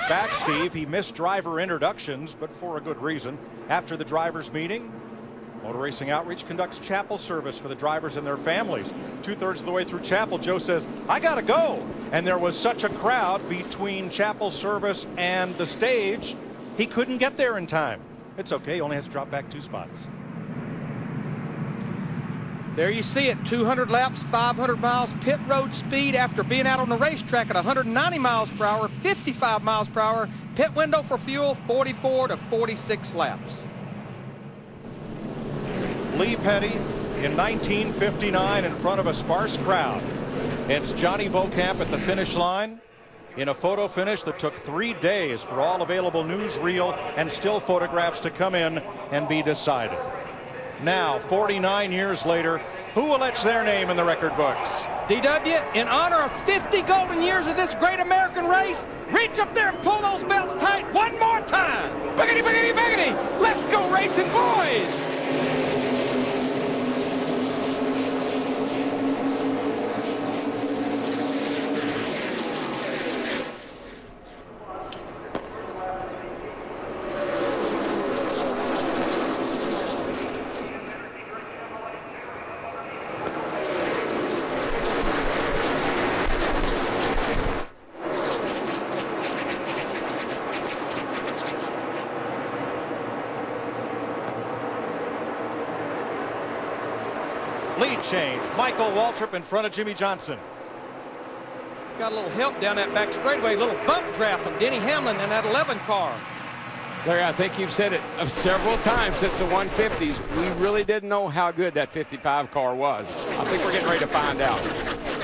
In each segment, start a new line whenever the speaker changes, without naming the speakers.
Back, Steve. He missed driver introductions, but for a good reason. After the drivers' meeting, Motor Racing Outreach conducts chapel service for the drivers and their families. 2/3 of the way through chapel, Joe says, "I gotta go." And there was such a crowd between chapel service and the stage, he couldn't get there in time. It's okay, he only has to drop back 2 spots.
There you see it, 200 laps, 500 miles, pit road speed after being out on the racetrack at 190 miles per hour, 55 miles per hour, pit window for fuel, 44 to 46 laps.
Lee Petty in 1959 in front of a sparse crowd. It's Johnny Beauchamp at the finish line in a photo finish that took 3 days for all available newsreel and still photographs to come in and be decided. Now, 49 years later, who will etch their name in the record books?
DW, in honor of 50 golden years of this great American race, reach up there and pull those belts tight one more time.
Boogity, boogity, boogity. Let's go racing, boys.
Lead change. Michael Waltrip in front of Jimmy Johnson.
Got a little help down that back straightaway, a little bump draft from Denny Hamlin in that 11 car.
Larry, I think you've said it several times since the 150s. We really didn't know how good that 55 car was. I think we're getting ready to find out.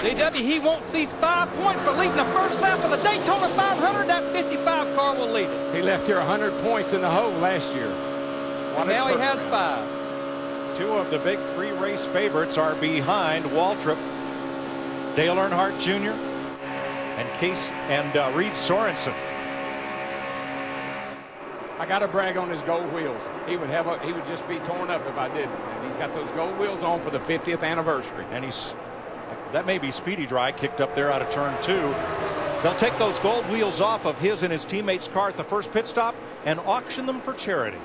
DW, he won't seize 5 points for leading the first lap of the Daytona 500. That 55 car will lead it.
He left here 100 points in the hole last year.
Now he has 5.
2 of the big pre-race favorites are behind Waltrip, Dale Earnhardt Jr. and Reed Sorensen.
I got to brag on his gold wheels. He would just be torn up if I didn't. And he's got those gold wheels on for the 50th anniversary.
And that may be Speedy Dry kicked up there out of turn 2. They'll take those gold wheels off of his and his teammates' car at the first pit stop and auction them for charity.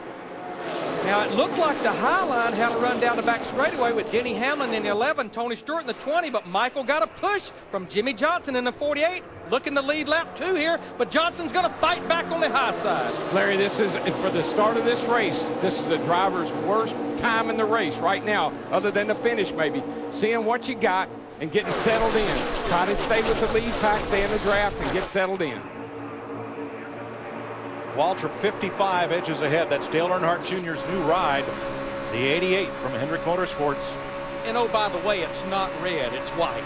Now, it looked like the high line had to run down the back straightaway with Denny Hamlin in the 11, Tony Stewart in the 20, but Michael got a push from Jimmy Johnson in the 48, looking to lead lap 2 here, but Johnson's going to fight back on the high side.
Larry, this is, for the start of this race, this is the driver's worst time in the race right now, other than the finish maybe. Seeing what you got and getting settled in. Try to stay with the lead pack, stay in the draft, and get settled in.
Waltrip 55 edges ahead. That's Dale Earnhardt Jr.'s new ride, the 88 from Hendrick Motorsports.
And oh, by the way, it's not red, it's white.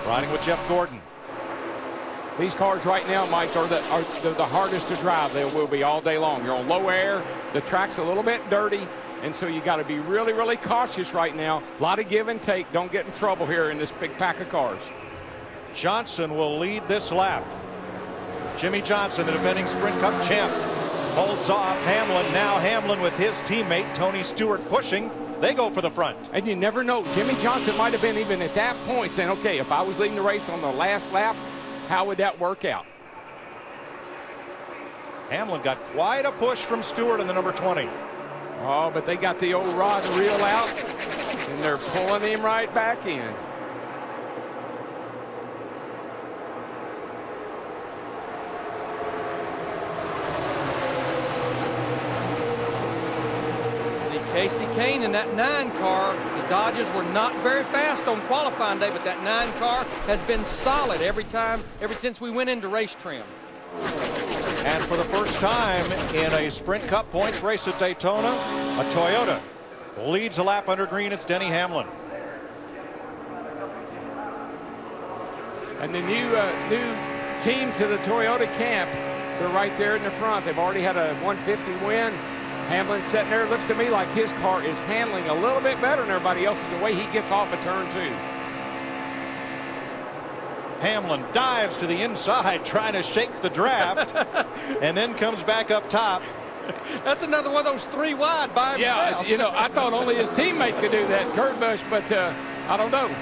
Riding with Jeff Gordon.
These cars right now, Mike, are the hardest to drive. They will be all day long. You're on low air. The track's a little bit dirty, and so you got to be really, really cautious right now. A lot of give and take. Don't get in trouble here in this big pack of cars.
Johnson will lead this lap. Jimmy Johnson, the defending Sprint Cup champ, holds off Hamlin. Now Hamlin with his teammate Tony Stewart pushing. They go for the front.
And you never know. Jimmy Johnson might have been even at that point saying, okay, if I was leading the race on the last lap, how would that work out?
Hamlin got quite a push from Stewart in the number 20.
Oh, but they got the old rod and reel out, and they're pulling him right back in.
Casey Kane in that 9 car. The Dodgers were not very fast on qualifying day, but that 9 car has been solid ever since we went into race trim.
And for the first time in a Sprint Cup points race at Daytona, a Toyota leads a lap under green. It's Denny Hamlin.
And the new team to the Toyota camp, they're right there in the front. They've already had a 150 win. Hamlin's sitting there. It looks to me like his car is handling a little bit better than everybody else's the way he gets off of turn 2.
Hamlin dives to the inside trying to shake the draft and then comes back up top.
That's another one of those 3 wide by himself.
Yeah, you know, I thought only his teammate could do that, Kurt Busch, but I don't know.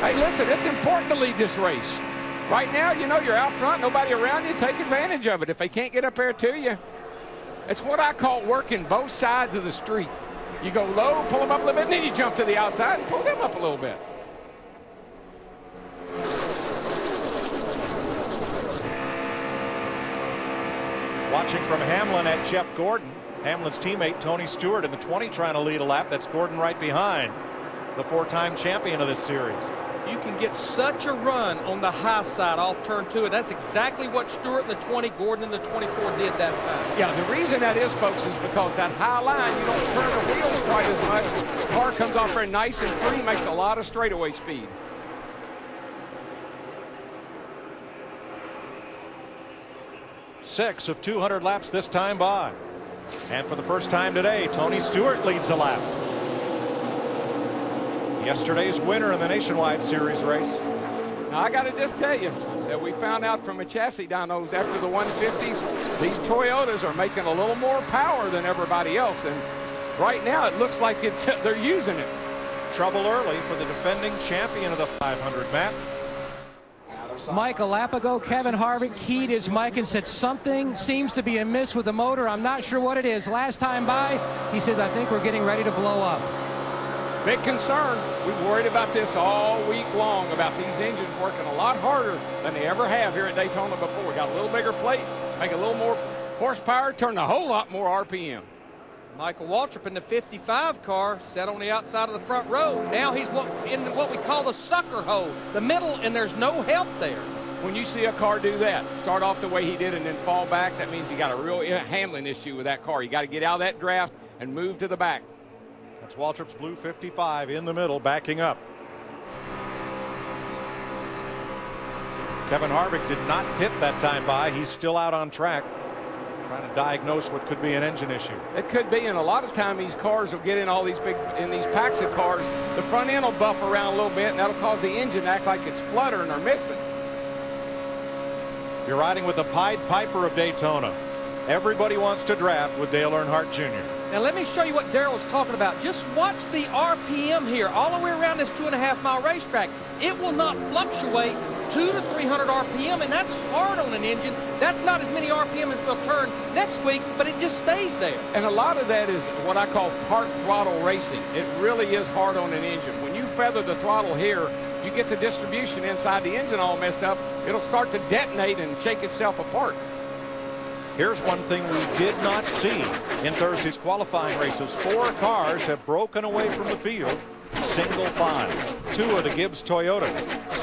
Hey, listen, it's important to lead this race. Right now, you know, you're out front, nobody around you, take advantage of it. If they can't get up there to you, it's what I call working both sides of the street. You go low, pull them up a little bit, and then you jump to the outside and pull them up a little bit.
Watching from Hamlin at Jeff Gordon. Hamlin's teammate Tony Stewart in the 20 trying to lead a lap. That's Gordon right behind the 4-time champion of this series.
You can get such a run on the high side off turn 2, and that's exactly what Stewart in the 20, Gordon in the 24 did that time.
Yeah, the reason that is, folks, is because that high line, you don't turn the wheels quite as much. The car comes off very nice and free, makes a lot of straightaway speed.
Six of 200 laps this time by. And for the first time today, Tony Stewart leads the lap. Yesterday's winner in the Nationwide Series race.
Now, I got to just tell you that we found out from a chassis dynos after the 150s, these Toyotas are making a little more power than everybody else. And right now, it looks like they're using it.
Trouble early for the defending champion of the 500, Matt.
Mike, a lap ago, Kevin Harvick keyed his mic and said something seems to be amiss with the motor. I'm not sure what it is. Last time by, he says, I think we're getting ready to blow up.
Big concern. We've worried about this all week long, about these engines working a lot harder than they ever have here at Daytona before. We got a little bigger plate, make a little more horsepower, turn a whole lot more RPM.
Michael Waltrip in the 55 car sat on the outside of the front row. Now he's in what we call the sucker hole, the middle, and there's no help there.
When you see a car do that, start off the way he did and then fall back, that means you got a real handling issue with that car. You got to get out of that draft and move to the back.
That's Waltrip's blue 55 in the middle, backing up. Kevin Harvick did not pit that time by. He's still out on track, trying to diagnose what could be an engine issue.
It could be, and a lot of time these cars will get in all these these packs of cars. The front end will buff around a little bit, and that'll cause the engine to act like it's fluttering or missing.
You're riding with the Pied Piper of Daytona. Everybody wants to draft with Dale Earnhardt Jr.
Now let me show you what Darrell was talking about. Just watch the RPM here all the way around this 2.5-mile racetrack. It will not fluctuate 200 to 300 RPM, and that's hard on an engine. That's not as many RPM as we'll turn next week, but it just stays there.
And a lot of that is what I call part throttle racing. It really is hard on an engine. When you feather the throttle here, you get the distribution inside the engine all messed up. It'll start to detonate and shake itself apart.
Here's one thing we did not see in Thursday's qualifying races. 4 cars have broken away from the field, single file. 2 of the Gibbs Toyotas,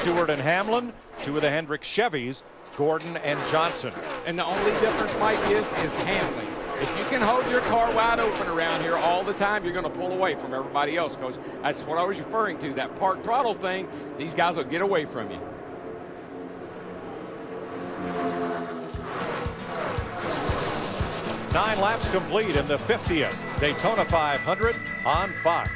Stewart and Hamlin, 2 of the Hendrick Chevys, Gordon and Johnson.
And the only difference, Mike, is handling. If you can hold your car wide open around here all the time, you're going to pull away from everybody else, because that's what I was referring to, that part throttle thing. These guys will get away from you.
Nine laps complete in the 50th Daytona 500 on Fox.